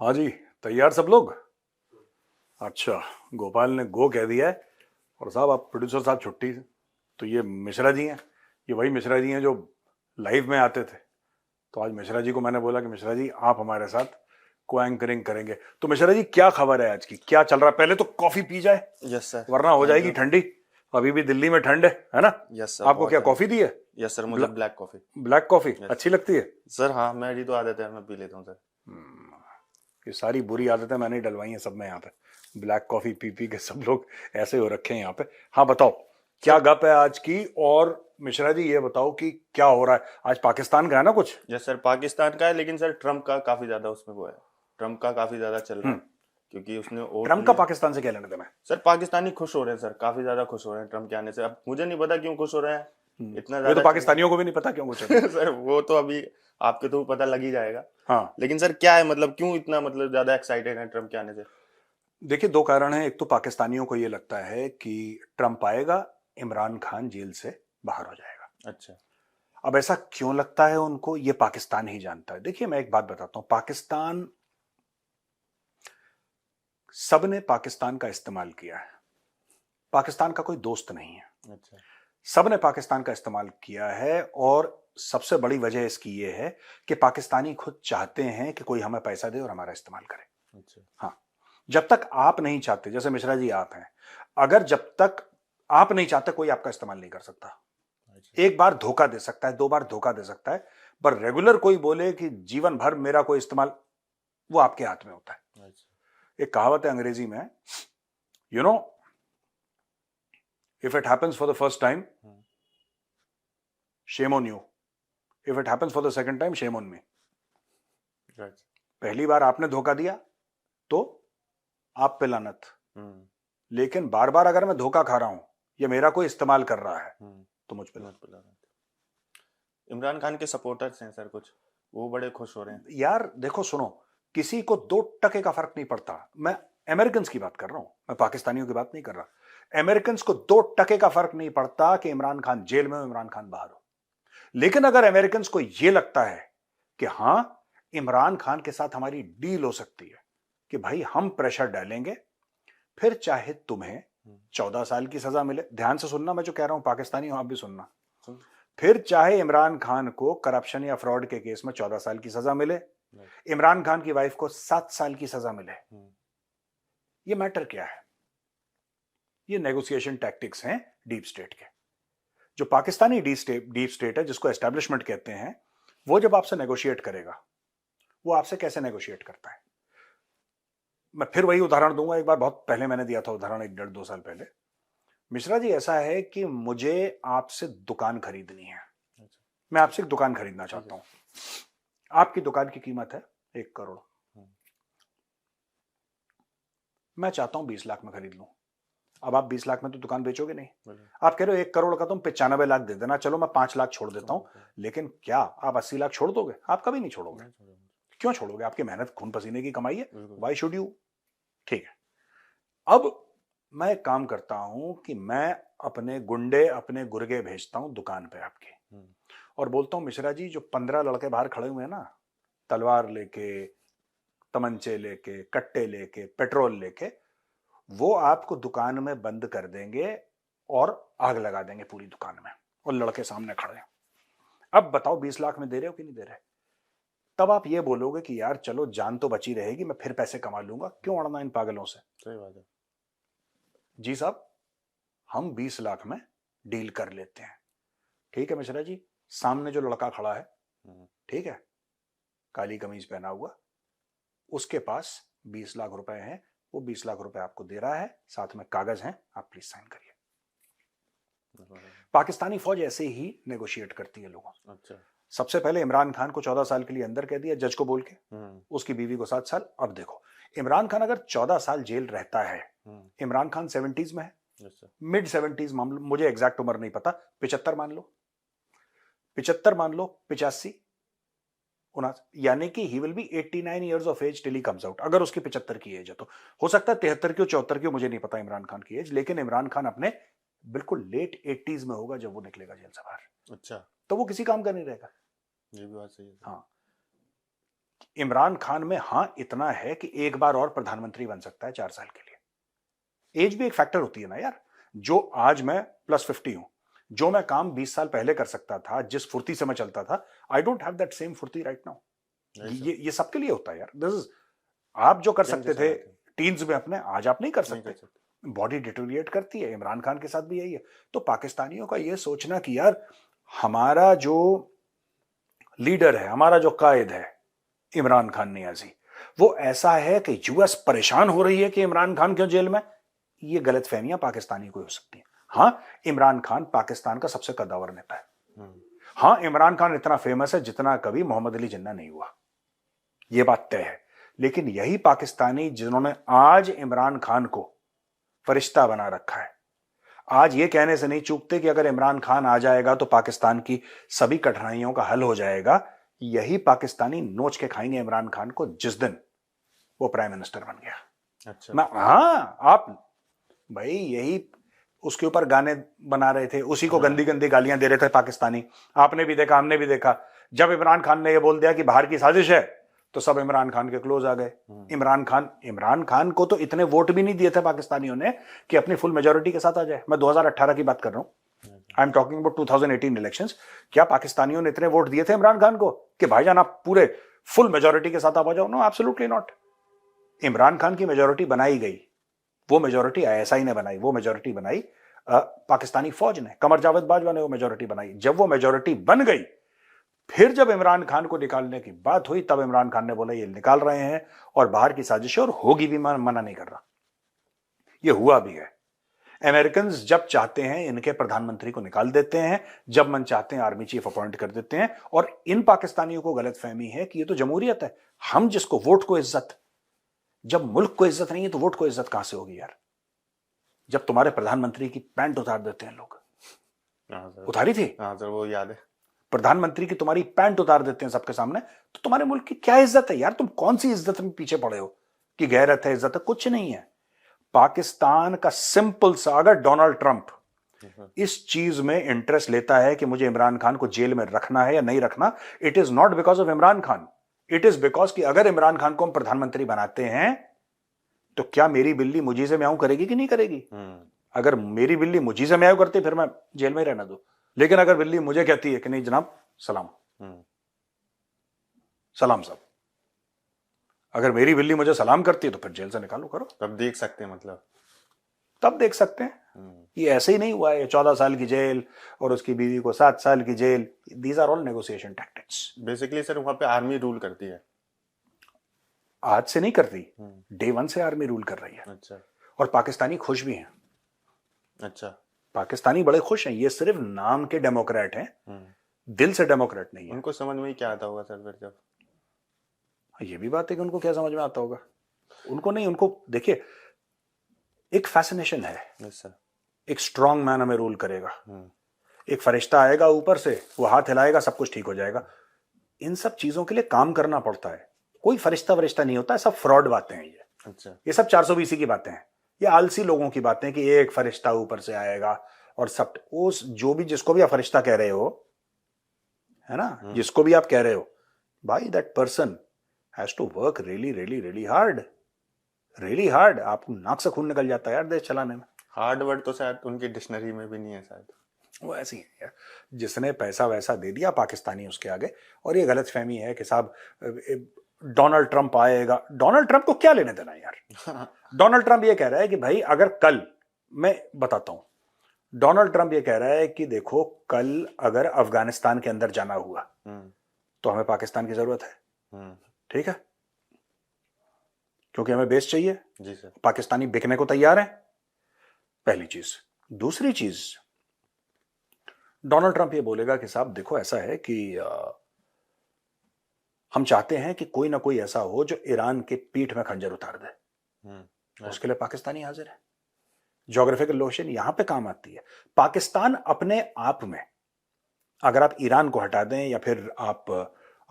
हाँ जी। तैयार सब लोग? अच्छा। गोपाल ने गो कह दिया है। और साहब आप प्रोड्यूसर साहब छुट्टी से। तो ये मिश्रा जी हैं। ये वही मिश्रा जी हैं जो लाइव में आते थे। तो आज मिश्रा जी को मैंने बोला कि मिश्रा जी आप हमारे साथ को एंकरिंग करेंगे। तो मिश्रा जी क्या खबर है आज की, क्या चल रहा है? पहले तो कॉफी पी जाए यस सर। वरना हो थैंक जाएगी यू। ठंडी। अभी भी दिल्ली में ठंड है ना? यस सर, आपको बहुत क्या ठंड कॉफी दी है? है। यस सर, मुझे black coffee. Black coffee yes अच्छी लगती है? सर। हाँ, मेरी तो आदत है, मैं पी लेता हूँ सर। ये सारी बुरी आदतें मैंने ही डलवाई हैं सब में यहाँ पे। ब्लैक कॉफी पी पी के सब लोग ऐसे हो रखे हैं यहाँ पे। हाँ बताओ, क्या सर गप है आज की? और मिश्रा जी ये बताओ कि क्या हो रहा है आज? पाकिस्तान का है ना कुछ? यस सर, पाकिस्तान का है, लेकिन सर ट्रम्प का काफी ज्यादा उसमें वो है। ट्रम्प का काफी ज्यादा चल रहा है, क्योंकि उसने वोट ट्रम्प का लिया। पाकिस्तान से क्या लेना देना है? सर पाकिस्तानी खुश हो रहे हैं सर, काफी ज्यादा खुश हो रहे हैं ट्रम्प के आने से। अब मुझे नहीं पता क्यों खुश हो रहे हैं, इतना ये तो ज्यादा चल रहा पाकिस्तानियों को भी नहीं पता क्यों कुछ है। है। सर वो तो अभी आपके तो पता लग ही जाएगा। हाँ। लेकिन सर क्या है, मतलब क्यों इतना मतलब ज्यादा एक्साइटेड है ट्रम्प के आने से? देखिए दो कारण हैं। एक तो पाकिस्तानियों को ये लगता है कि ट्रम्प आएगा, इमरान खान जेल से बाहर हो जाएगा। अच्छा। अब ऐसा क्यों लगता है उनको, ये पाकिस्तान ही जानता है। देखिए मैं एक बात बताता हूं, पाकिस्तान, सबने पाकिस्तान का इस्तेमाल किया है। पाकिस्तान का कोई दोस्त नहीं है। अच्छा। सबने पाकिस्तान का इस्तेमाल किया है। और सबसे बड़ी वजह इसकी ये है कि पाकिस्तानी खुद चाहते हैं कि कोई हमें पैसा दे और हमारा इस्तेमाल करे। अच्छा। हाँ। जब तक आप नहीं चाहते, जैसे मिश्रा जी आप हैं, अगर जब तक आप नहीं चाहते कोई आपका इस्तेमाल नहीं कर सकता। अच्छा। एक बार धोखा दे सकता है, दो बार धोखा दे सकता है, पर रेगुलर कोई बोले कि जीवन भर मेरा कोई इस्तेमाल, वो आपके हाथ में होता है। अच्छा। एक कहावत है अंग्रेजी में, you know, if it happens for the first time, hmm. Shame on you. If it happens for the second time, shame on me. Right. पहली बार आपने धोखा दिया तो आप पे लानत। हम्म। लेकिन बार बार अगर मैं धोखा खा रहा हूं या मेरा कोई इस्तेमाल कर रहा है तो मुझ पे समझ लानत। पड़ा। इमरान खान के सपोर्टर्स हैं सर कुछ, वो बड़े खुश हो रहे हैं। यार देखो सुनो, किसी को 2 टके का फर्क नहीं पड़ता। मैं अमेरिकन की बात कर रहा हूं, मैं पाकिस्तानियों की बात नहीं कर रहा। अमेरिकन को 2 टके का फर्क नहीं पड़ता कि इमरान खान जेल में हो, इमरान खान बाहर हो। लेकिन अगर अमेरिकन को यह लगता है कि हां, इमरान खान के साथ हमारी डील हो सकती है कि भाई हम प्रेशर डालेंगे, फिर चाहे तुम्हें 14 साल की सजा मिले। ध्यान से सुनना मैं जो कह रहा हूं, पाकिस्तानी हो आप भी सुनना। सुन। फिर चाहे इमरान खान को करप्शन या फ्रॉड के केस में 14 साल की सजा मिले, इमरान खान की वाइफ को 7 साल की सजा मिले, ये मैटर क्या है? ये नेगोशिएशन टैक्टिक्स हैं डीप स्टेट के। जो पाकिस्तानी डीप स्टेट है, जिसको एस्टेब्लिशमेंट कहते हैं, वो जब आपसे नेगोशिएट करेगा, वो आपसे कैसे नेगोशिएट करता है? मैं फिर वही उदाहरण दूंगा, एक बार बहुत पहले मैंने दिया था उदाहरण, 1 डेढ़ 2 साल पहले। मिश्रा जी ऐसा है कि मुझे आपसे दुकान खरीदनी है। अच्छा। मैं आपसे एक दुकान खरीदना ठीक चाहता है। हूं। आपकी दुकान की कीमत है 1 करोड़। मैं चाहता हूं 20 लाख में खरीद लूं। अब आप 20 लाख में तो दुकान बेचोगे नहीं। बोलिए। आप कह रहे हो 1 करोड़ का तुम 95 लाख दे देना, चलो मैं 5 लाख छोड़ देता हूं। नहीं लेकिन क्या आप 80 लाख छोड़ दोगे? आप कभी नहीं छोड़ोगे। छोड़ूंगा। क्यों छोड़ोगे? आपकी मेहनत खून पसीने की कमाई है। बिल्कुल। Why should you? ठीक है। अब मैं एक काम करता हूं कि मैं अपने गुंडे, अपने गुर्गे भेजता हूं दुकान पे आपके, और बोलता हूं मिश्रा जी, जो 15 लड़के बाहर खड़े हुए हैं ना, तलवार लेके, तमंचे लेके, कट्टे लेके, पेट्रोल लेके, वो आपको दुकान में बंद कर देंगे और आग लगा देंगे पूरी दुकान में। और लड़के सामने खड़े हैं। अब बताओ 20 लाख में दे रहे हो कि नहीं दे रहे? तब आप ये बोलोगे कि यार चलो जान तो बची रहेगी, मैं फिर पैसे कमा लूंगा, क्यों अड़ना इन पागलों से? सही बात है। जी साहब, हम 20 लाख में डील कर लेते हैं। ठीक है मिश्रा जी, सामने जो लड़का खड़ा है, ठीक है, काली कमीज पहना हुआ, उसके पास 20 लाख रुपए हैं। वो 20 लाख रुपए आपको दे रहा है, साथ में कागज हैं, आप प्लीज साइन करिए। पाकिस्तानी फौज ऐसे ही नेगोशिएट करती है लोगों से। अच्छा। सबसे पहले इमरान खान को 14 साल के लिए अंदर कह दिया जज को बोल के, उसकी बीवी को 7 साल। अब देखो, इमरान खान अगर 14 साल जेल रहता है, इमरान खान 70s में है, मिड 70s मान लो, मुझे एग्जैक्ट उम्र नहीं पता, 75 मान लो, 75 मान लो, 85, यानी कि he will be 89 years of as till he comes out. अगर उसकी 75 की एज है तो हो सकता है 73 की, 74 की, मुझे नहीं पता इमरान खान की एज, लेकिन इमरान खान अपने बिल्कुल लेट 80s में होगा जब वो निकलेगा जेल से बाहर। अच्छा। तो वो किसी काम का नहीं रहेगा। ये भी बात सही है। हाँ। इमरान खान में हां इतना है कि एक बार और प्रधानमंत्री बन सकता है 4 साल के लिए। एज भी एक फैक्टर होती है ना यार। जो आज मैं +50 हूं, जो मैं काम 20 साल पहले कर सकता था, जिस फुर्ती से मैं चलता था, I don't have that same फुर्ती राइट नाउ। ये सबके लिए होता है यार। दिस इज, आप जो कर सकते थे टीन्स में अपने, आज आप नहीं कर सकते। बॉडी डिटोरिएट करती है। इमरान खान के साथ भी यही है। तो पाकिस्तानियों का ये सोचना कि यार हमारा जो लीडर है, हमारा जो कायद है इमरान खान नियाजी, वो ऐसा है कि यूएस परेशान हो रही है कि इमरान खान क्यों जेल में, ये गलतफहमियां पाकिस्तानी को हो सकती हैं। हां, इमरान खान पाकिस्तान का सबसे कद्दावर नेता है। हां, इमरान खान इतना फेमस है जितना कभी मोहम्मद अली जिन्ना नहीं हुआ, यह बात तय है। लेकिन यही पाकिस्तानी जिन्होंने आज इमरान खान को फरिश्ता बना रखा है, आज ये कहने से नहीं चूकते कि अगर इमरान खान आ जाएगा तो पाकिस्तान की सभी कठिनाइयों का हल हो जाएगा। यही पाकिस्तानी नोच के खाएंगे इमरान खान को जिस दिन वो प्राइम मिनिस्टर बन गया। अच्छा। आप भाई यही उसके ऊपर गाने बना रहे थे, उसी को गंदी गंदी गालियां दे रहे थे पाकिस्तानी। आपने भी देखा, हमने भी देखा। जब इमरान खान ने यह बोल दिया कि बाहर की साजिश है, तो सब इमरान खान के क्लोज आ गए। इमरान खान को तो इतने वोट भी नहीं दिए थे पाकिस्तानियों ने कि अपनी फुल मेजोरिटी के साथ आ जाए। मैं 2018 की बात कर रहा हूं। I am talking about 2018 elections. क्या पाकिस्तानियों ने इतने वोट दिए थे इमरान खान को कि भाईजान आप पूरे फुल मेजोरिटी के साथ आ जाओ? No, absolutely not. Imran Khan की मेजोरिटी बनाई गई, वो मेजोरिटी आईएसआई ने बनाई, वो मेजोरिटी बनाई पाकिस्तानी फौज ने, कमर जावेद बाजवा ने वो मेजोरिटी बनाई। जब वो मेजोरिटी बन गई, फिर जब इमरान खान को निकालने की बात हुई, तब इमरान खान ने बोला ये निकाल रहे हैं और बाहर की साजिश और होगी भी, मना नहीं कर रहा। ये हुआ भी है। अमेरिकन जब चाहते हैं इनके प्रधानमंत्री को निकाल देते हैं, जब मन चाहते हैं आर्मी चीफ अपॉइंट कर देते हैं। और इन पाकिस्तानियों को गलतफहमी है कि ये तो जमहूरियत है, हम जिसको वोट को इज्जत, जब मुल्क को इज्जत नहीं है तो वोट को इज्जत कहां से होगी यार? जब तुम्हारे प्रधानमंत्री की पैंट उतार देते हैं लोग, उतारी थी? हाँ सर, वो याद है। प्रधानमंत्री की तुम्हारी पैंट उतार देते हैं सबके सामने, तो तुम्हारे मुल्क की क्या इज्जत है यार? तुम कौन सी इज्जत में पीछे पड़े हो कि गैरत है, इज्जत है? कुछ नहीं है। पाकिस्तान का सिंपल सा, अगर डोनाल्ड ट्रंप इस चीज में इंटरेस्ट लेता है कि मुझे इमरान खान को जेल में रखना है या नहीं रखना, it is not because of Imran Khan, it is because कि अगर इमरान खान को हम प्रधानमंत्री बनाते हैं तो क्या मेरी बिल्ली मुझी से म्याऊं करेगी कि नहीं करेगी? अगर मेरी बिल्ली मुझी से म्याऊं करती फिर मैं जेल में ही रहना दो। लेकिन अगर बिल्ली मुझे कहती है कि नहीं जनाब सलाम, सलाम साहब, अगर मेरी बिल्ली मुझे सलाम करती है तो फिर जेल से निकालो, करो। तब देख सकते हैं, मतलब तब देख सकते हैं। ये ऐसे ही नहीं हुआ है 14 साल की जेल और उसकी बीवी को 7 साल की जेल। These are all negotiation tactics. Basically sir वहां पे आर्मी रूल करती है, आज से नहीं करती, डे 1 से आर्मी रूल कर रही है। अच्छा। और पाकिस्तानी खुश भी हैं। अच्छा। पाकिस्तानी बड़े खुश हैं। ये सिर्फ नाम के डेमोक्रेट हैं, दिल से डेमोक्रेट नहीं है। उनको समझ में ही क्या आता होगा सर फिर जब? ये भी बात है कि उनको क्या समझ में आता होगा। उनको नहीं, उनको देखिए एक फैसिनेशन है। Yes sir. एक स्ट्रांग मैन हमें रूल करेगा, एक फरिश्ता आएगा ऊपर से, वो हाथ हिलाएगा, सब कुछ ठीक हो जाएगा। इन सब चीजों के लिए काम करना पड़ता है। कोई फरिश्ता वरिश्ता नहीं होता है, सब फ्रॉड बातें हैं ये। अच्छा। ये सब 420 की बातें हैं, ये आलसी लोगों की बातें कि एक फरिश्ता ऊपर से आएगा और सब। उस जो भी, जिसको भी आप फरिश्ता कह रहे हो, है ना, जिसको भी आप कह रहे हो, भाई that person has to work really really really hard, really hard. आपको नाक से खून निकल जाता है यार देश चलाने में। हार्ड वर्ड तो शायद उनकी डिक्शनरी में भी नहीं है शायद। वो ऐसी है यार, जिसने पैसा वैसा दे दिया पाकिस्तानी उसके आगे। और ये गलतफहमी है कि साहब डोनाल्ड ट्रंप आएगा। डोनाल्ड ट्रंप को क्या लेने देना यार? डोनाल्ड ट्रंप ये कह रहा है कि भाई अगर कल, मैं बताता हूं, डोनाल्ड ट्रंप ये कह रहा है कि देखो कल अगर अफगानिस्तान के अंदर जाना हुआ तो हमें पाकिस्तान की जरूरत है, ठीक है, क्योंकि हमें बेस चाहिए। जी सर। पाकिस्तानी बिकने को तैयार है, पहली चीज। दूसरी चीज, डोनाल्ड ट्रंप ये बोलेगा कि साहब देखो ऐसा है कि हम चाहते हैं कि कोई ना कोई ऐसा हो जो ईरान के पीठ में खंजर उतार दे। उसके लिए पाकिस्तानी हाजिर है। ज्योग्राफिकल लोकेशन यहां पे काम आती है। पाकिस्तान अपने आप में, अगर आप ईरान को हटा दें या फिर आप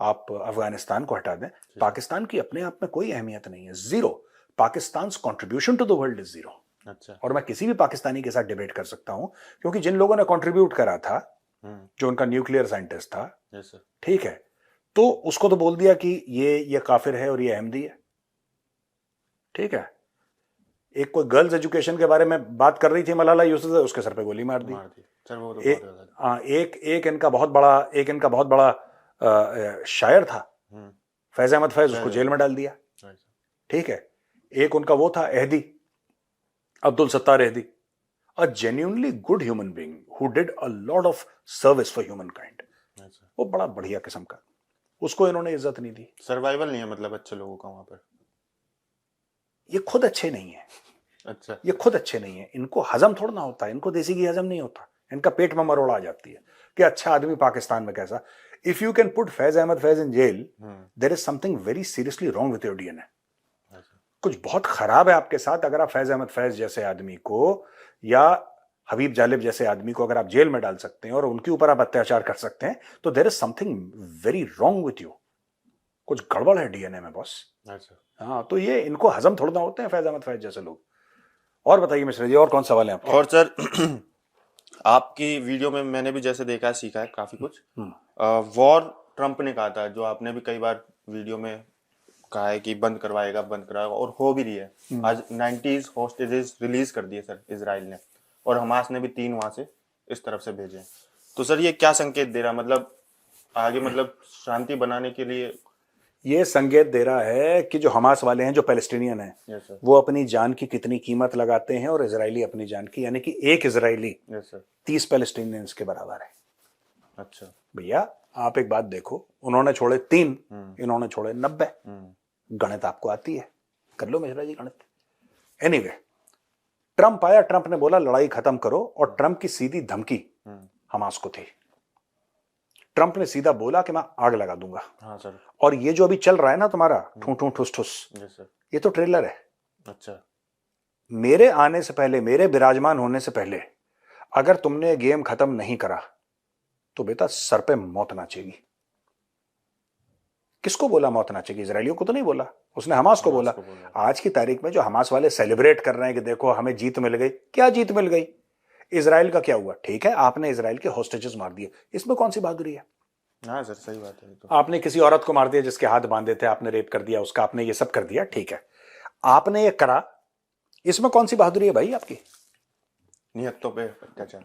अफगानिस्तान को हटा दें, पाकिस्तान की अपने आप में कोई अहमियत नहीं है, zero. Pakistan contribution to the world is zero. अच्छा। और मैं किसी भी पाकिस्तानी के साथ डिबेट कर सकता हूं, क्योंकि जिन लोगों ने कंट्रीब्यूट करा था, जो उनका न्यूक्लियर साइंटिस्ट था, yes, ठीक है, तो उसको तो बोल दिया कि ये काफिर है और ये अहमदी है, ठीक है। एक कोई गर्ल्स एजुकेशन के बारे में बात कर रही थी मलाला यूसुफ, उसके सर पे गोली मार दी। सर वो तो एक इनका बहुत बड़ा शायर था फैज अहमद फैज, उसको जेल में डाल दिया, ठीक है। एक उनका वो था Edhi, Abdul Sattar Edhi, a genuinely good human being who did a lot of service for humankind, वो बड़ा बढ़िया किस्म का, उसको इन्होंने इज्जत नहीं दी। सर्वाइवल नहीं है मतलब अच्छे लोगों का वहां पर, ये खुद अच्छे नहीं है। अच्छा, ये खुद अच्छे नहीं है, इनको हजम थोड़ा ना होता है, इनको देसी घी हजम नहीं होता, इनका पेट में मरोड़ आ जाती है कि अच्छा आदमी पाकिस्तान में कैसा। If you can put Faiz Ahmad Faiz in jail, there is something very seriously wrong with your DNA. कुछ बहुत खराब है आपके साथ अगर आप फैज अहमद फैज जैसे आदमी को या हबीब जालिब जैसे आदमी को अगर आप जेल में डाल सकते हैं और उनके ऊपर आप अत्याचार कर सकते हैं, तो there is something very wrong with you, कुछ गड़बड़ है डीएनए में बॉस। हाँ, तो ये इनको हजम थोड़ा ना होते हैं फैज अहमद फैज जैसे लोग। और बताइए मिश्रा जी, और कौन सवाल है आपके? और सर आपकी वीडियो में मैंने भी जैसे देखा है, सीखा है काफी कुछ। वॉर ट्रम्प ने कहा था, जो आपने भी कई बार वीडियो में कहा है कि बंद करवाएगा और हो भी रही है। आज 90s होस्टेजेस रिलीज कर दिए सर इजराइल ने, और हमास ने भी 3 वहां से इस तरफ से भेजे। तो सर ये क्या संकेत दे रहा, मतलब आगे मतलब शांति बनाने के लिए? ये संकेत दे रहा है कि जो हमास वाले हैं, जो पैलेस्टीनियन हैं, वो अपनी जान की कितनी कीमत लगाते हैं और इजरायली अपनी जान की, यानी कि एक इजरायली 30 पैलेस्टीनियंस के बराबर है। अच्छा भैया आप एक बात देखो, उन्होंने छोड़े 3, इन्होंने छोड़े 90। गणित आपको आती है, कर लो मिश्रा जी गणित। एनीवे, ट्रंप आया, ट्रंप ने बोला लड़ाई खत्म करो, और ट्रंप की सीधी धमकी हमास को थी। ट्रंप ने सीधा बोला कि मैं आग लगा दूंगा। हाँ सर। और ये जो अभी चल रहा है ना तुम्हारा ठू ठू ठुस ठुस, ये तो ट्रेलर है। अच्छा, मेरे आने से पहले, मेरे विराजमान होने से पहले अगर तुमने गेम खत्म नहीं करा तो बेटा सर पे मौत नाचेगी। किसको बोला मौत नाचेगी? इजरायलियों को तो नहीं बोला, उसने हमास को बोला। आज की तारीख में जो हमास वाले सेलिब्रेट कर रहे हैं कि देखो हमें जीत मिल गई, क्या जीत मिल गई? इजराइल का क्या हुआ? ठीक है, आपने इजराइल के होस्टेजेस मार दिए, इसमें कौन सी बहादुरी है? हाँ सर सही बात है। तो आपने किसी औरत को मार दिया जिसके हाथ बांधे थे, आपने रेप कर दिया उसका, आपने ये सब कर दिया, ठीक है, आपने ये करा, इसमें कौन सी बहादुरी है भाई आपकी? निहत्तों पे अत्याचार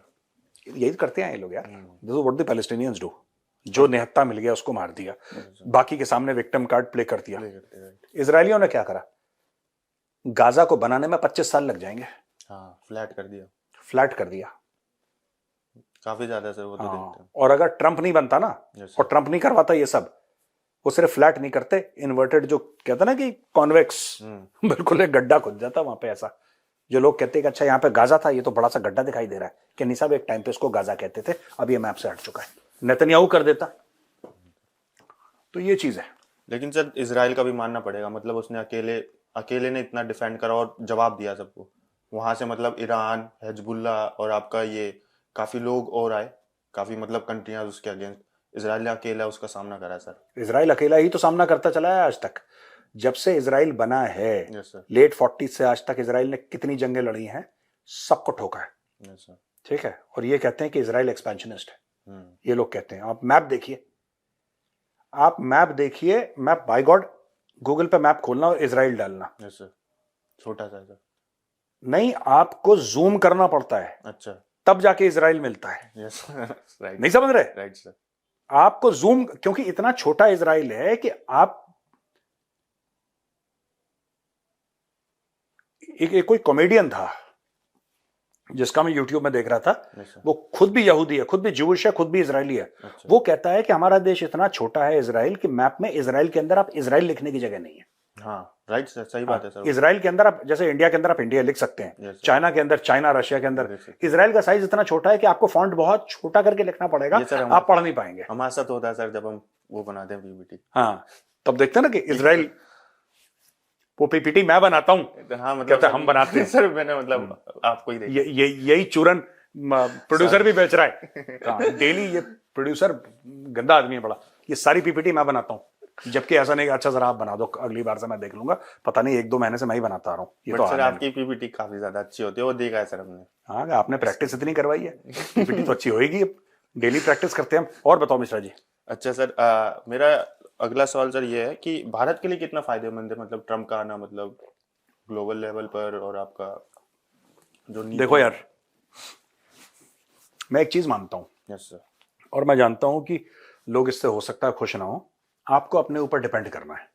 यही करते हैं ये लोग यार। This is what the Palestinians do. जो निहत्ता मिल गया उसको मार दिया, बाकी के सामने विक्टिम कार्ड प्ले कर दिया। इजरायलियों ने क्या करा? गाजा को बनाने में 25 साल लग जाएंगे। हाँ, फ्लैट कर दिया, फ्लैट कर दिया काफी ज्यादा सर वो तो देखते हैं। और अगर ट्रंप नहीं बनता ना, और ट्रंप नहीं करवाता ये सब, वो सिर्फ फ्लैट नहीं करते, इन्वर्टेड जो कहते ना कि कॉन्वेक्स, बिल्कुल एक गड्ढा खुद जाता वहां पे। ऐसा जो लोग कहते हैं कि अच्छा यहाँ पे गाजा था, ये तो बड़ा सा गड्ढा दिखाई दे रहा है, कि नहीं साहब एक टाइम पे इसको गाजा कहते थे, अब ये मैप से हट चुका है, नेतन्याहू कर देता। तो ये चीज है। लेकिन सर इजराइल का भी मानना पड़ेगा, मतलब उसने अकेले ने इतना डिफेंड करा और जवाब दिया सबको। वहां से मतलब ईरान, हिजबुल्ला और आपका ये काफी लोग और आए, काफी मतलब कंट्रियां उसके अगेंस्ट। इजराइल ने अकेला उसका सामना करा सर। इजराइल अकेला ही तो सामना करता चला है आज तक, जब से इजराइल बना है। लेट 40 से आज तक इजराइल ने कितनी जंगें लड़ी हैं, सबको ठोका है। ठीक है, और ये कहते हैं कि इजराइल एक्सपेंशनिस्ट है, ये लोग कहते हैं। आप मैप देखिए, आप मैप देखिए, मैप बाय गॉड गूगल पे मैप खोलना और इजराइल डालना। छोटा सा नहीं, आपको जूम करना पड़ता है। अच्छा, तब जाके इजराइल मिलता है। राइट, नहीं समझ रहे? Right sir. आपको जूम, क्योंकि इतना छोटा इजराइल है कि आप एक कोई कॉमेडियन था जिसका मैं यूट्यूब में देख रहा था, वो खुद भी यहूदी है, खुद भी ज्यूइश है, खुद भी इजरायली है। वो कहता है कि हमारा देश इतना छोटा है इजराइल, कि मैप में इजराइल के अंदर आप इजराइल लिखने की जगह नहीं है। हाँ राइट सर, सही बात है सर। इजराइल के अंदर आप, जैसे इंडिया के अंदर आप इंडिया लिख सकते हैं, चाइना के अंदर चाइना, रशिया के अंदर। इजराइल का साइज इतना छोटा है कि आपको फॉन्ट बहुत छोटा करके लिखना पड़ेगा, आप पढ़ नहीं पाएंगे। हमारे साथ होता है सर, जब हम वो बनाते हैं पीपीटी। हाँ, तब देखते हैं ना कि इजराइल, वो पीपीटी मैं बनाता हूँ। हाँ मतलब हम बनाते हैं सर, मैंने मतलब आपको ही देखा। यही चूरन प्रोड्यूसर भी बेच रहा है डेली। ये प्रोड्यूसर गंदा आदमी है बड़ा, ये सारी पीपीटी मैं बनाता हूँ, जबकि ऐसा नहीं। अच्छा जरा आप बना दो, अगली बार से मैं देख लूंगा। पता नहीं 1-2 महीने से मैं ही बनाता आ रहा हूँ। ये तो सर आपकी पीपीटी काफी ज्यादा अच्छी होती है, वो देखा है सर हमने। हाँ, आपने प्रैक्टिस इतनी करवाई है, पीपीटी तो अच्छी होगी। डेली प्रैक्टिस करते हैं हम। और बताओ मिश्रा जी। अच्छा सर, मेरा अगला सवाल सर ये है कि भारत के लिए कितना फायदेमंद है मतलब ट्रम्प का आना, मतलब ग्लोबल लेवल पर, और आपका जो नीति। देखो यार, मैं एक चीज मानता हूं, यस सर, और मैं जानता हूं कि लोग इससे हो सकता है खुश ना हो। आपको अपने ऊपर डिपेंड करना है।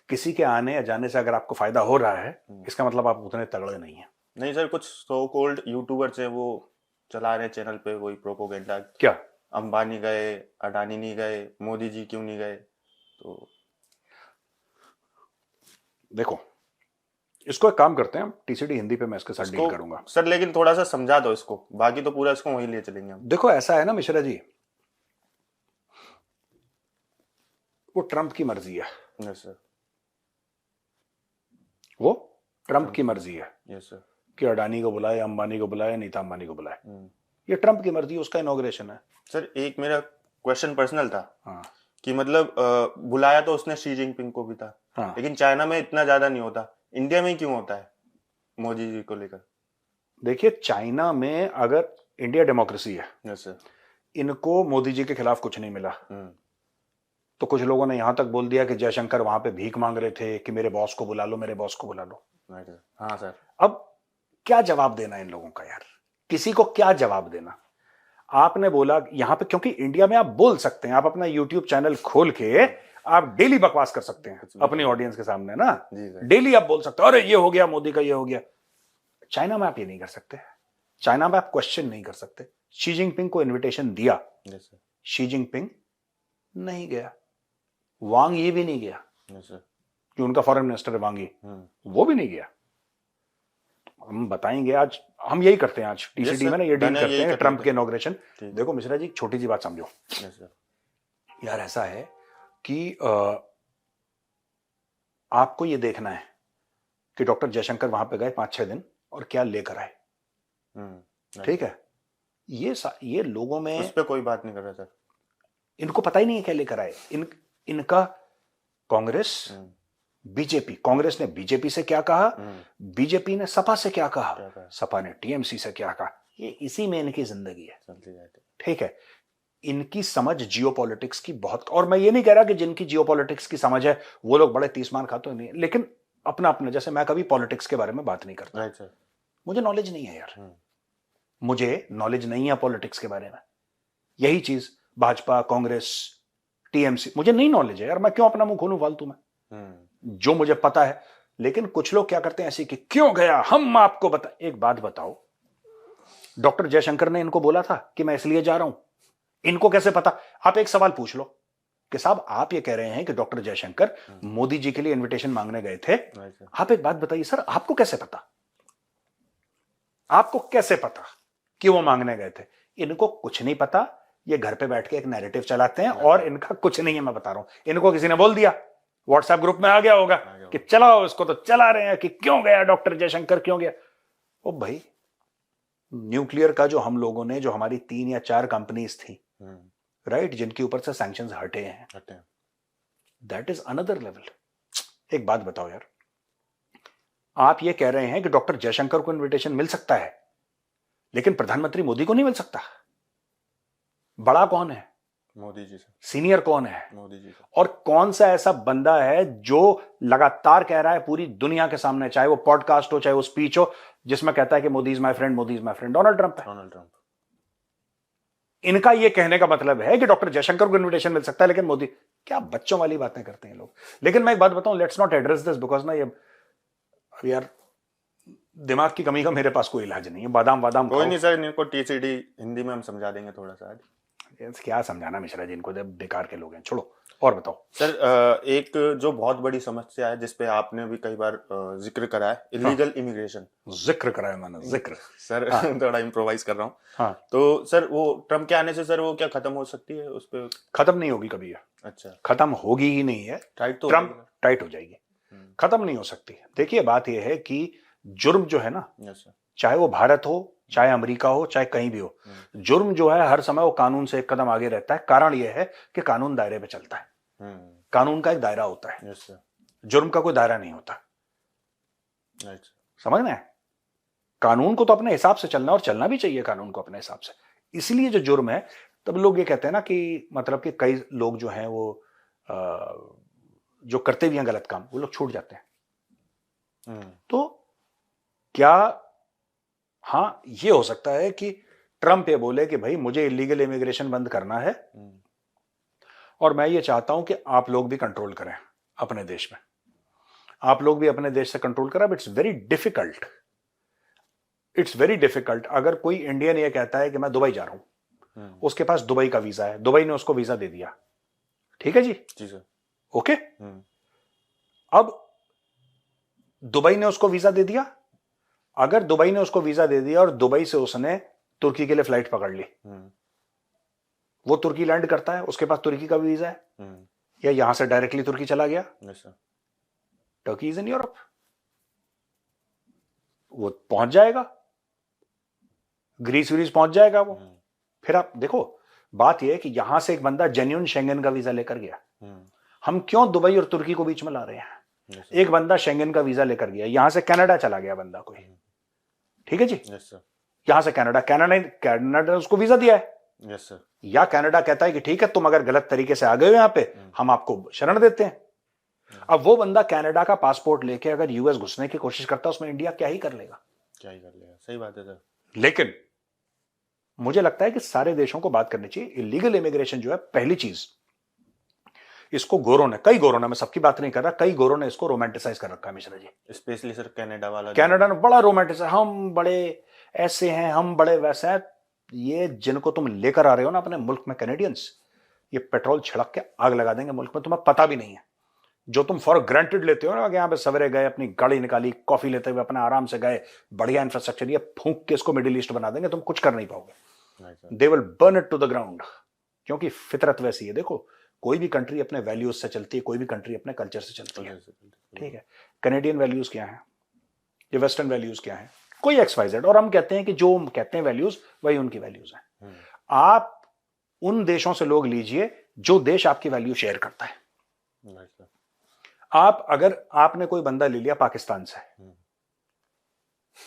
किसी के आने या जाने से अगर आपको फायदा हो रहा है, इसका मतलब आप उतने तगड़े नहीं हैं। नहीं सर, कुछ सो कोल्ड यूट्यूबर्स हैं, वो चला रहे चैनल पे वही प्रोपोगेंडा, क्या? अंबानी गए, अडानी नहीं गए, मोदी जी क्यों नहीं गए? तो देखो, इसको एक काम करते हैं, टीसीडी हिंदी पे मैं इसके साथ डील करूंगा सर, लेकिन थोड़ा सा समझा दो इसको, बाकी तो पूरा इसको वहीं ले चलेंगे हम। देखो, ऐसा है ना मिश्रा जी, वो ट्रंप की मर्जी है। यस सर, वो ट्रंप की मर्जी है यस सर, कि अडानी को बुलाए, अंबानी को बुलाए, नीता अंबानी को बुलाए। ये ट्रंप की मर्जी है, उसका इनॉग्रेशन है। सर एक मेरा क्वेश्चन पर्सनल था। हाँ कि मतलब बुलाया तो उसने शी जिनपिंग को भी था। हाँ। लेकिन चाइना में इतना ज्यादा नहीं होता, इंडिया में ही क्यों होता है मोदी जी को लेकर? देखिए, चाइना में अगर इंडिया डेमोक्रेसी है, यस सर, इनको मोदी जी के खिलाफ कुछ नहीं मिला, तो कुछ लोगों ने यहां तक बोल दिया कि जयशंकर वहां पे भीख मांग रहे थे कि मेरे बॉस को बुला लो, मेरे बॉस को बुला लो। हाँ सर। अब क्या जवाब देना इन लोगों का यार? किसी को क्या जवाब देना? आपने बोला यहां पे, क्योंकि इंडिया में आप बोल सकते हैं, आप अपना यूट्यूब चैनल खोल के आप डेली बकवास कर सकते हैं अपनी ऑडियंस के सामने ना। डेली आप बोल सकते हो, अरे ये हो गया मोदी का, ये हो गया। चाइना में आप ये नहीं कर सकते। चाइना में आप क्वेश्चन नहीं कर सकते। शी जिनपिंग को इनविटेशन दिया, शी जिनपिंग नहीं गया, वांग ये भी नहीं गया, जो उनका फॉरेन मिनिस्टर है वांग ये, वो भी नहीं गया। हम बताएंगे, आज हम यही करते हैं, आज टीसीडी में ना ये डील करते हैं ट्रंप के इनॉग्रेशन। देखो मिश्रा जी, छोटी सी बात समझो यार, ऐसा है कि आपको ये देखना है कि डॉक्टर जयशंकर वहां पे गए 5-6 दिन और क्या लेकर आए। ठीक है, ये लोगों में उस पे कोई बात नहीं कर रहा सर। इनको पता ही नहीं है क्या लेकर आए। इनका कांग्रेस, बीजेपी, कांग्रेस ने बीजेपी से क्या कहा, बीजेपी ने सपा से क्या कहा, सपा ने टीएमसी से क्या कहा, ये इसी में इनकी जिंदगी है। ठीक है, इनकी समझ जियोपॉलिटिक्स की बहुत, और मैं ये नहीं कह रहा कि जिनकी जियोपॉलिटिक्स की समझ है वो लोग बड़े तीसमान खाते नहीं, लेकिन अपना अपना, जैसे मैं कभी पॉलिटिक्स के बारे में बात नहीं करता, मुझे नॉलेज नहीं है यार, मुझे नॉलेज नहीं है पॉलिटिक्स के बारे में। यही चीज भाजपा, कांग्रेस, टीएमसी, मुझे नहीं नॉलेज है यार, मैं क्यों अपना मुंह खोलूं फालतू में, जो मुझे पता है। लेकिन कुछ लोग क्या करते हैं ऐसे कि क्यों गया, हम आपको बता। एक बात बताओ, डॉक्टर जयशंकर ने इनको बोला था कि मैं इसलिए जा रहा हूं? इनको कैसे पता? आप एक सवाल पूछ लो कि साहब, आप ये कह रहे हैं कि डॉक्टर जयशंकर मोदी जी के लिए इनविटेशन मांगने गए थे, आप एक बात बताइए सर, आपको कैसे पता? आपको कैसे पता कि वो मांगने गए थे? इनको कुछ नहीं पता, ये घर पे बैठ के एक नैरेटिव चलाते हैं, और इनका कुछ नहीं है, मैं बता रहा हूं। इनको किसी ने बोल दिया, व्हाट्सएप ग्रुप में आ गया होगा कि चलाओ इसको, तो चला रहे हैं कि क्यों गया डॉक्टर जयशंकर, क्यों गया। ओ भाई, न्यूक्लियर का जो हम लोगों ने, जो हमारी 3 या 4 कंपनीज थी, राइट, जिनके ऊपर से सैंक्शंस हटे हैं, दैट इज अनदर लेवल। एक बात बताओ यार, आप ये कह रहे हैं कि डॉक्टर जयशंकर को इनविटेशन मिल सकता है, लेकिन प्रधानमंत्री मोदी को नहीं मिल सकता। बड़ा कौन है? मोदी जी से। सीनियर कौन है? मोदी जी से। और कौन सा ऐसा बंदा है जो लगातार कह रहा है पूरी दुनिया के सामने, चाहे वो पॉडकास्ट हो, चाहे वो स्पीच हो, जिसमें कहता है कि Modi is my friend, Modi is my friend? Donald Trump है। Donald Trump. इनका ये कहने का मतलब है कि डॉक्टर जयशंकर को इनविटेशन मिल सकता है, लेकिन मोदी, क्या बच्चों वाली बातें करते हैं लोग। लेकिन मैं एक बात बताऊं, let's not address this, because ना ये यार दिमाग की कमी का मेरे पास कोई इलाज नहीं है। बादाम वादाम कोई नहीं सर, इनको टीसीडी हिंदी में हम समझा देंगे थोड़ा सा। क्या समझाना मिश्रा जी, इनको बेकार के लोग हैं, छोड़ो। और बताओ सर, एक जो बहुत बड़ी समस्या है जिसपे आपने भी कई बार जिक्र करा है, इलीगल इमिग्रेशन। जिक्र करा है मैंने, जिक्र सर। हाँ। थोड़ा इम्प्रोवाइज कर रहा हूँ। हाँ। तो सर, वो ट्रम्प के आने से सर वो क्या खत्म हो सकती है? उस पे खत्म नहीं होगी कभी। अच्छा, खत्म होगी ही नहीं है। टाइट तो ट्रम्प टाइट हो जाएगी, खत्म नहीं हो सकती। देखिए, बात यह है कि जुर्म जो है ना, चाहे वो भारत हो, चाहे अमेरिका हो, चाहे कहीं भी हो, जुर्म जो है हर समय वो कानून से एक कदम आगे रहता है। कारण यह है कि कानून दायरे पे चलता है। कानून का एक दायरा होता है, जुर्म का कोई दायरा नहीं होता। समझ में? कानून को तो अपने हिसाब से चलना, और चलना भी चाहिए कानून को अपने हिसाब से। इसलिए जो जुर्म है, तब लोग ये कहते हैं ना कि मतलब कि कई लोग जो हैं वो जो करते भी हैं गलत काम, वो लोग छूट जाते हैं। हम्म। तो क्या, हाँ ये हो सकता है कि ट्रंप ये बोले कि भाई मुझे इलीगल इमिग्रेशन बंद करना है और मैं ये चाहता हूं कि आप लोग भी कंट्रोल करें अपने देश में, आप लोग भी अपने देश से कंट्रोल करें। It's very difficult, it's very difficult. अगर कोई इंडियन ये कहता है कि मैं दुबई जा रहा हूं, उसके पास दुबई का वीजा है, दुबई ने उसको वीजा दे दिया, ठीक है जी, जी सर, ओके। अब दुबई ने उसको वीजा दे दिया, अगर दुबई ने उसको वीजा दे दिया और दुबई से उसने तुर्की के लिए फ्लाइट पकड़ ली, वो तुर्की लैंड करता है, उसके पास तुर्की का वीजा है, या यहां से डायरेक्टली तुर्की चला गया, टर्की इज इन यूरोप, वो पहुंच जाएगा, ग्रीस व्रीस पहुंच जाएगा वो। फिर आप देखो, बात यह है कि यहां से एक बंदा जेन्युइन शेंगन का वीजा लेकर गया, हम क्यों दुबई और तुर्की को बीच में ला रहे हैं? एक बंदा शेंगन का वीजा लेकर गया, यहां से कनाडा चला गया बंदा कोई, ठीक है जी, यहां से कनाडा, कनाडा ने उसको वीजा दिया है, यस सर, या कनाडा कहता है कि ठीक है तुम अगर गलत तरीके से आ गए हो यहां पे, हम आपको शरण देते हैं। अब वो बंदा कनाडा का पासपोर्ट लेके अगर यूएस घुसने की कोशिश करता है, उसमें इंडिया क्या ही कर लेगा? क्या ही कर लेगा, सही बात है सर। लेकिन मुझे लगता है कि सारे देशों को बात करनी चाहिए। इलीगल इमिग्रेशन जो है, पहली चीज, इसको गोरों ने, कई गोरों ने, मैं सबकी बात नहीं कर रहा, कई गोरों ने इसको रोमांटिसाइज कर रखा है Mishra ji, specially sir Canada वाला, कनाडा ने बड़ा रोमांटिसाइज, हम बड़े ऐसे हैं, हम बड़े वैसे हैं। ये जिनको तुम लेकर आ रहे हो ना अपने मुल्क में कैनेडियंस, ये पेट्रोल छिड़क के आग लगा देंगे मुल्क में, तुम्हें पता भी नहीं है। जो तुम फॉर ग्रांटेड लेते हो ना, कि यहां पे सवेरे गए, अपनी गाड़ी निकाली, कॉफी लेते हुए अपना आराम से गए, बढ़िया इंफ्रास्ट्रक्चर, ये फूंक के इसको मिडिल ईस्ट बना देंगे, तुम कुछ कर नहीं पाओगे। They will burn it to the ground, क्योंकि फितरत वैसी है। देखो, कोई भी कंट्री अपने वैल्यूज से चलती है, कोई भी कंट्री अपने कल्चर से चलती है, ठीक है। कैनेडियन वैल्यूज क्या है, ये वेस्टर्न वैल्यूज क्या है, कोई XYZ, और हम कहते हैं कि जो कहते हैं वैल्यूज, वही उनकी वैल्यूज हैं। आप उन देशों से लोग लीजिए जो देश आपकी वैल्यू शेयर करता है। आप अगर आपने कोई बंदा ले लिया पाकिस्तान से,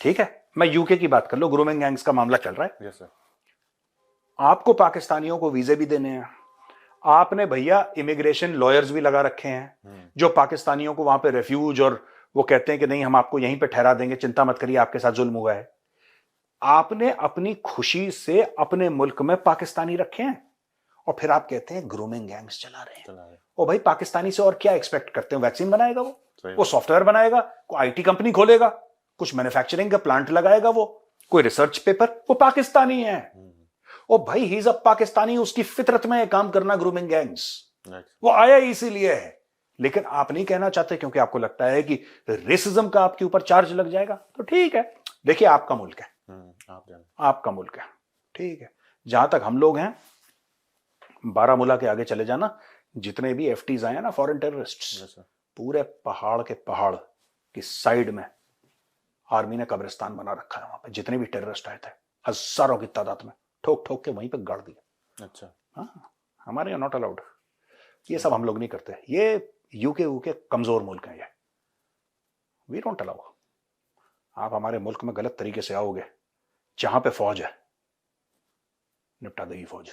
ठीक है, मैं यूके की बात कर लो, ग्रूमिंग गैंग्स का मामला चल रहा है, यस सर, आपको पाकिस्तानियों को वीजे भी देने हैं, आपने भैया इमिग्रेशन लॉयर्स भी लगा रखे हैं जो पाकिस्तानियों को वहां पे रेफ्यूज, और वो कहते हैं कि नहीं हम आपको यहीं पे ठहरा देंगे, चिंता मत करिए, आपके साथ जुल्म हुआ है। आपने अपनी खुशी से अपने मुल्क में पाकिस्तानी रखे हैं, और फिर आप कहते हैं ग्रूमिंग गैंग्स चला रहे हैं। ओ भाई, पाकिस्तानी से और क्या एक्सपेक्ट करते हैं? वैक्सीन बनाएगा वो सॉफ्टवेयर बनाएगा, कोई आईटी कंपनी खोलेगा, कुछ मैन्युफैक्चरिंग का प्लांट लगाएगा, वो कोई रिसर्च पेपर, वो पाकिस्तानी है। ओ भाई, ही इज अ पाकिस्तानी, उसकी फितरत में काम करना ग्रूमिंग गैंग्स, वो आया इसीलिए है। लेकिन आप नहीं कहना चाहते क्योंकि आपको लगता है कि रेसिज्म का आपके ऊपर चार्ज लग जाएगा। तो ठीक है, देखिए आपका मुल्क है, आपका मुल्क है, ठीक है। जहां तक हम लोग हैं, बारामूला के आगे चले जाना, जितने भी एफटीज आए हैं ना, फॉरेन टेररिस्ट्स, पूरे पहाड़ के पहाड़ की साइड में आर्मी ने कब्रिस्तान बना रखा है। वहां पे जितने भी टेररिस्ट आए थे, हजारों की तादाद में, ठोक ठोक के वहीं पे गाड़ दिया। अच्छा, हाँ, हमारे यहाँ नॉट अलाउड, ये सब हम लोग नहीं करते। ये यूके कमजोर मुल्क है, ये वी डोंट अलाउ। आप हमारे मुल्क में गलत तरीके से आओगे, जहां पे फौज है, निपटा देगी फौज।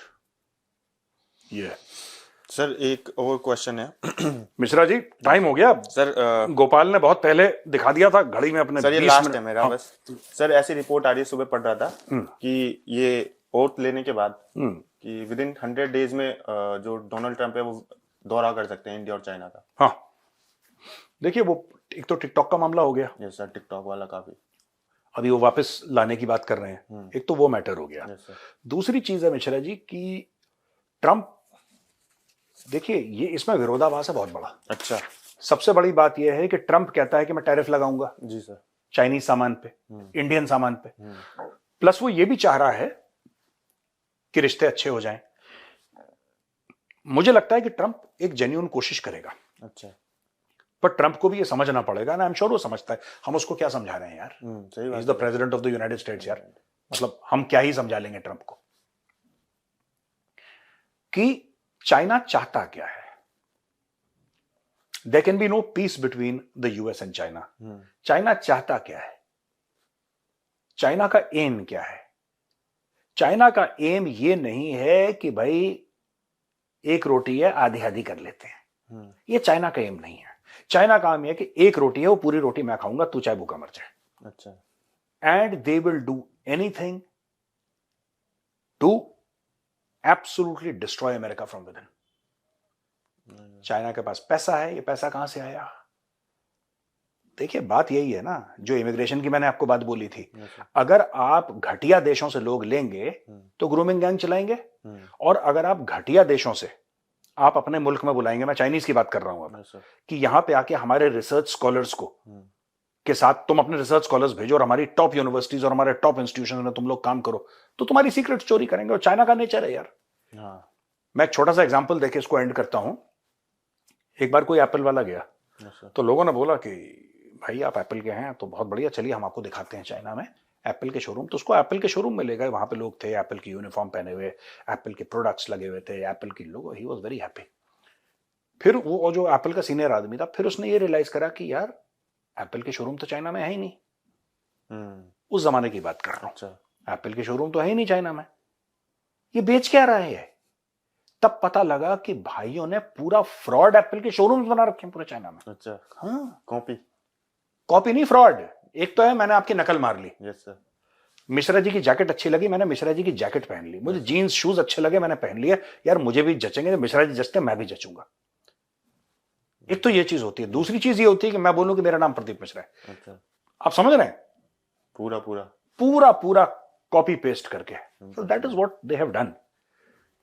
ये सर एक और क्वेश्चन है मिश्रा जी, टाइम हो गया सर। गोपाल ने बहुत पहले दिखा दिया था घड़ी में अपने। सर ये लास्ट है मेरा। हाँ। बस सर, ऐसी रिपोर्ट आ रही है, सुबह पढ़ रहा था कि ये ओथ लेने के बाद कि विद इन 100 डेज में जो डोनाल्ड ट्रंप है वो दौरा कर सकते हैं इंडिया और चाइना का। हाँ, देखिए, वो एक तो टिकटॉक का मामला हो गया। यस सर, टिकटॉक वाला काफी अभी वो वापस लाने की बात कर रहे हैं, एक तो वो मैटर हो गया। दूसरी चीज है मिश्रा जी कि ट्रंप, देखिए ये इसमें विरोधाभास है बहुत बड़ा। अच्छा, सबसे बड़ी बात यह है कि ट्रंप कहता है कि मैं टैरिफ लगाऊंगा जी सर, चाइनीज सामान पे, इंडियन सामान पे, प्लस वो ये भी चाह रहा है कि रिश्ते अच्छे हो जाएं। मुझे लगता है कि ट्रंप एक जेन्युइन कोशिश करेगा। अच्छा, पर ट्रंप को भी ये समझना पड़ेगा ना, आई एम श्योर वो समझता है। हम उसको क्या समझा रहे हैं यार, सही बात, is the president of the United states यार, मतलब हम क्या ही समझा लेंगे ट्रंप को कि चाइना चाहता क्या है। There can be no peace between the US and China. China चाहता क्या है, चाइना का एम क्या है? चाइना का एम ये नहीं है कि भाई एक रोटी है आधी आधी कर लेते हैं, ये चाइना का एम नहीं है। चाइना का एम है कि एक रोटी है, वो पूरी रोटी मैं खाऊंगा, तू चाहे भूखा मर जाए। अच्छा। And they will do anything to absolutely destroy America from within. China के पास पैसा है, ये पैसा कहां से आया? देखिए बात यही है ना, जो इमिग्रेशन की मैंने आपको बात बोली थी, अगर आप घटिया देशों से लोग लेंगे तो ग्रूमिंग गैंग चलाएंगे, और अगर आप घटिया देशों से आप अपने मुल्क में बुलाएंगे, मैं चाइनीज की बात कर रहा हूं अब, कि यहां पे आके हमारे रिसर्च स्कॉलर्स को के साथ तुम अपने रिसर्च स्कॉलर्स भेजो और हमारी टॉप यूनिवर्सिटीज और हमारे टॉप इंस्टीट्यूशन में तुम लोग काम करो, तो तुम्हारी सीक्रेट चोरी करेंगे। और चाइना का नेचर है यार। मैं एक छोटा सा एग्जांपल देके इसको एंड करता हूं। एक बार कोई एप्पल वाला गया, तो लोगों ने बोला कि भाई आप एप्पल के हैं तो बहुत बढ़िया, चलिए हम आपको दिखाते हैं चाइना में एप्पल के शोरूम। तो उसको एप्पल के शोरूम में ले गए, वहां पे लोग थे एप्पल की यूनिफॉर्म पहने हुए, एप्पल के प्रोडक्ट्स लगे हुए थे, एप्पल की लोगो, ही वाज वेरी हैप्पी। फिर वो जो एप्पल का सीनियर आदमी था, फिर उसने ये रियलाइज करा कि यार एप्पल के शोरूम तो चाइना में है ही नहीं। उस जमाने की बात कर रहा हूं। एप्पल के शोरूम तो है ही नहीं चाइना में, ये बेच क्या रहा है? तब पता लगा कि भाइयों ने पूरा फ्रॉड एप्पल के शोरूम बना रखे हैं पूरे चाइना में। अच्छा। हाँ, कॉपी नहीं, फ्रॉड। एक तो है मैंने आपकी नकल मार ली। Yes sir. मिश्रा जी की जैकेट अच्छी लगी, मैंने मिश्रा जी की जैकेट पहन ली। मुझे जीन्स शूज अच्छे लगे, मैंने पहन लिया। यार मुझे भी जचेंगे, जब मिश्रा जी जचते मैं भी जचूंगा। एक तो ये चीज होती है। दूसरी चीज ये होती है कि मैं बोलूं कि मेरा नाम प्रदीप मिश्रा है। अच्छा। आप समझ रहे हैं? पूरा पूरा पूरा पूरा कॉपी पेस्ट करके। So that is what they have done.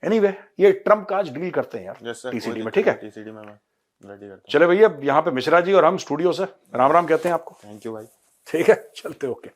Anyway, ये ट्रम्प का आज डील करते हैं यार टीसीडी में, ठीक है? टीसीडी में मैं रेडी करता हूं। चले भैया, यहाँ पे मिश्रा जी और हम स्टूडियो से राम राम कहते हैं आपको। थैंक यू भाई। ठीक है, चलते, ओके।